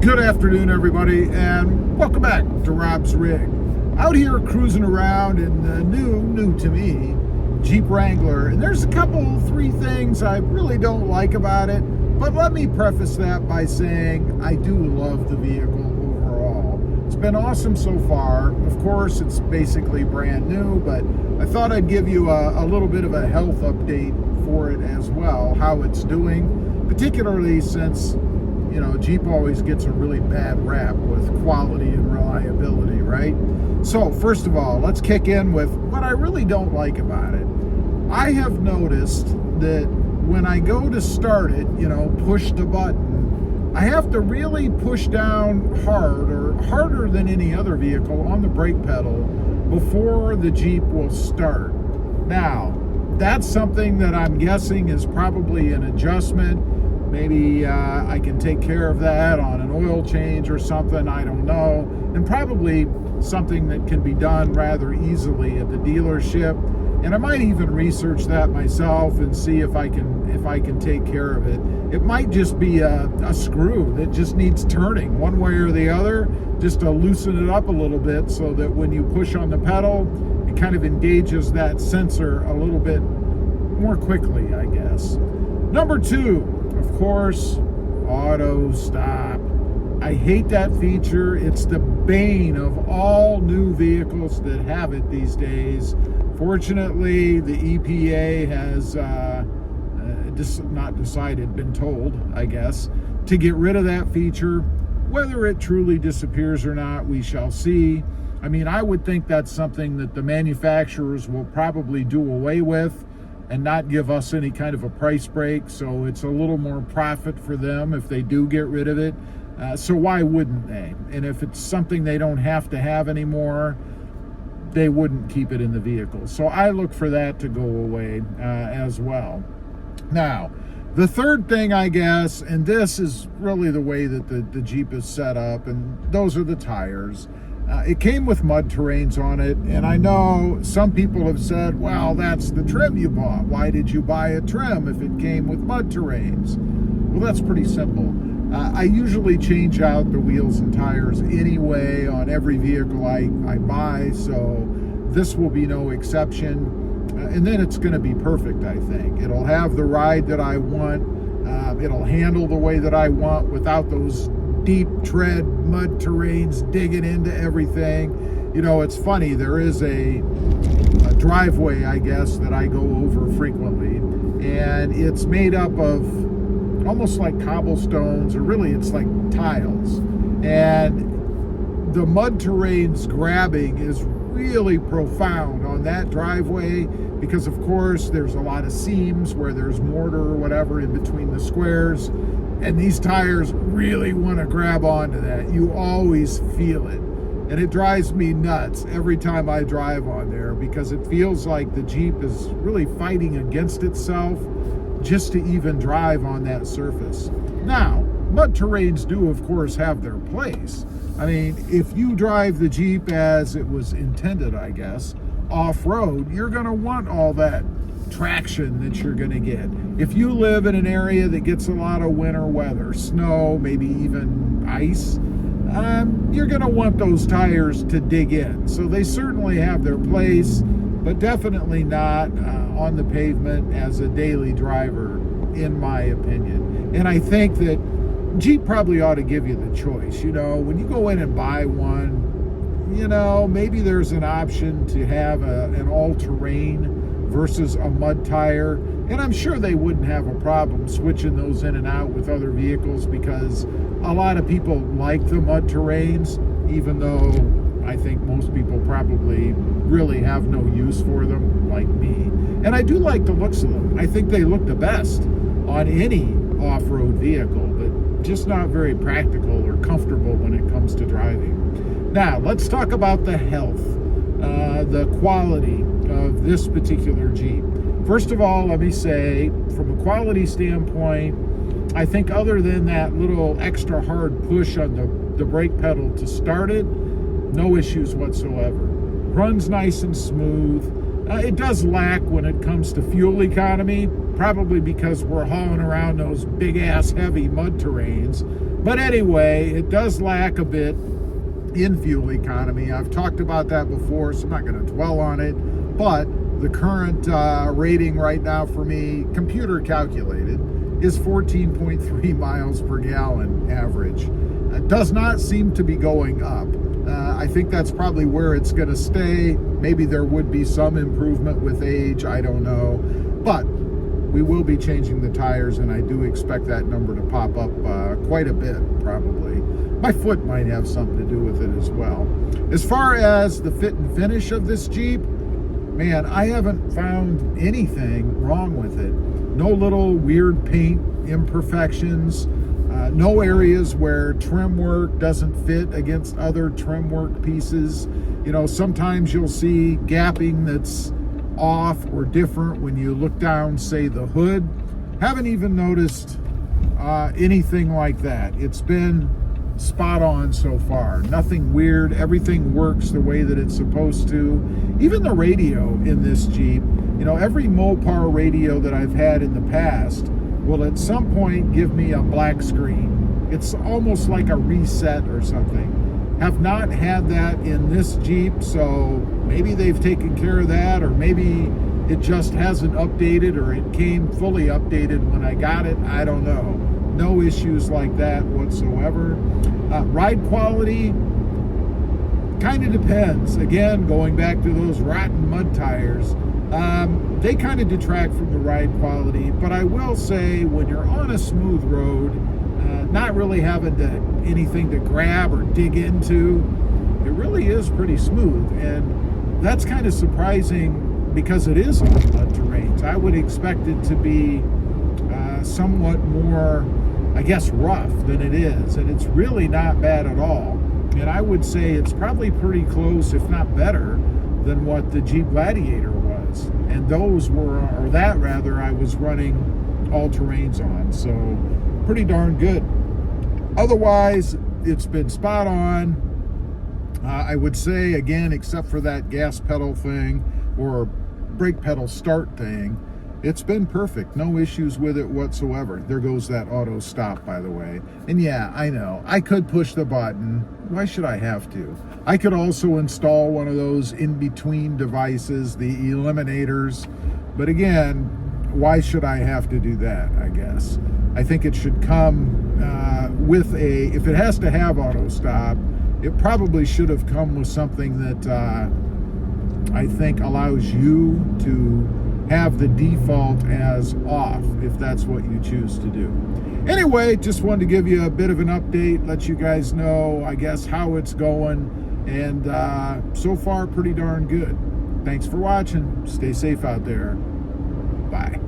Good afternoon, everybody, and welcome back to Rob's Rig. Out here cruising around in the new to me, Jeep Wrangler, and there's three things I really don't like about it, but let me preface that by saying I do love the vehicle overall. It's been awesome so far. Of course, it's basically brand new, but I thought I'd give you a little bit of a health update for it as well, how it's doing, particularly since Jeep always gets a really bad rap with quality and reliability, right? So first of all, let's kick in with what I really don't like about it. I have noticed that when I go to start it, push the button, I have to really push down hard, or harder than any other vehicle, on the brake pedal before the Jeep will start. Now, that's something that I'm guessing is probably an adjustment. Maybe I can take care of that on an oil change or something, I don't know. And probably something that can be done rather easily at the dealership. And I might even research that myself and see if I can take care of it. It might just be a screw that just needs turning one way or the other, just to loosen it up a little bit so that when you push on the pedal, it kind of engages that sensor a little bit more quickly, I guess. Number two, of course, auto stop. I hate that feature. It's the bane of all new vehicles that have it these days. Fortunately, the EPA has been told, I guess, to get rid of that feature. Whether it truly disappears or not, we shall see. I mean, I would think that's something that the manufacturers will probably do away with and not give us any kind of a price break, so it's a little more profit for them if they do get rid of it. So why wouldn't they? And if it's something they don't have to have anymore, they wouldn't keep it in the vehicle. So I look for that to go away as well. Now, the third thing, I guess, and this is really the way that the Jeep is set up, and those are the tires. It came with mud terrains on it, and I know some people have said, well, that's the trim you bought. Why did you buy a trim if it came with mud terrains? Well, that's pretty simple. I usually change out the wheels and tires anyway on every vehicle I buy, so this will be no exception. And then it's going to be perfect, I think. It'll have the ride that I want. It'll handle the way that I want without those deep tread mud terrains digging into everything. It's funny, there is a driveway, I guess, that I go over frequently, and it's made up of almost like cobblestones, or really it's like tiles, and the mud terrains grabbing is really profound on that driveway because, of course, there's a lot of seams where there's mortar or whatever in between the squares. And these tires really want to grab onto that. You always feel it. And it drives me nuts every time I drive on there because it feels like the Jeep is really fighting against itself just to even drive on that surface. Now, mud terrains do, of course, have their place. I mean, if you drive the Jeep as it was intended, I guess, off-road, you're going to want all that traction that you're going to get. If you live in an area that gets a lot of winter weather, snow, maybe even ice, you're going to want those tires to dig in. So they certainly have their place, but definitely not on the pavement as a daily driver, in my opinion. And I think that Jeep probably ought to give you the choice. When you go in and buy one, maybe there's an option to have an all-terrain versus a mud tire, and I'm sure they wouldn't have a problem switching those in and out with other vehicles because a lot of people like the mud terrains, even though I think most people probably really have no use for them, like me. And I do like the looks of them. I think they look the best on any off-road vehicle, but just not very practical or comfortable when it comes to driving. Now, let's talk about the health, the quality of this particular Jeep. First of all, let me say, from a quality standpoint, I think other than that little extra hard push on the brake pedal to start it, no issues whatsoever. Runs nice and smooth. It does lack when it comes to fuel economy, probably because we're hauling around those big-ass heavy mud terrains. But anyway, it does lack a bit in fuel economy. I've talked about that before, so I'm not going to dwell on it. But the current rating right now for me, computer calculated, is 14.3 miles per gallon average. It does not seem to be going up. I think that's probably where it's going to stay. Maybe there would be some improvement with age, I don't know. But we will be changing the tires, and I do expect that number to pop up quite a bit, probably. My foot might have something to do with it as well. As far as the fit and finish of this Jeep, man, I haven't found anything wrong with it. No little weird paint imperfections. No areas where trim work doesn't fit against other trim work pieces. You know, sometimes you'll see gapping that's off or different when you look down, say, the hood. Haven't even noticed anything like that. It's been spot on so far. Nothing weird. Everything works the way that it's supposed to. Even the radio in this Jeep, you know, every Mopar radio that I've had in the past will at some point give me a black screen. It's almost like a reset or something. Have not had that in this Jeep, so maybe they've taken care of that, or maybe it just hasn't updated, or it came fully updated when I got it. I don't know. No issues like that whatsoever. Ride quality kind of depends. Again, going back to those rotten mud tires, they kind of detract from the ride quality, but I will say when you're on a smooth road, not really having anything to grab or dig into, it really is pretty smooth. And that's kind of surprising because it is on mud terrains. I would expect it to be somewhat more, I guess, rough than it is, and it's really not bad at all. And I would say it's probably pretty close, if not better, than what the Jeep Gladiator was. And those were, or that rather, I was running all terrains on. So pretty darn good. Otherwise, it's been spot on. I would say, again, except for that gas pedal thing or brake pedal start thing, it's been perfect. No issues with it whatsoever. There goes that auto stop, by the way. And yeah, I know, I could push the button. Why should I have to? I could also install one of those in-between devices, the eliminators. But again, why should I have to do that, I guess? I think it should come with a, if it has to have auto stop, it probably should have come with something that I think allows you to have the default as off if that's what you choose to do. Anyway, just wanted to give you a bit of an update, let you guys know, I guess, how it's going, and so far pretty darn good. Thanks for watching. Stay safe out there. Bye.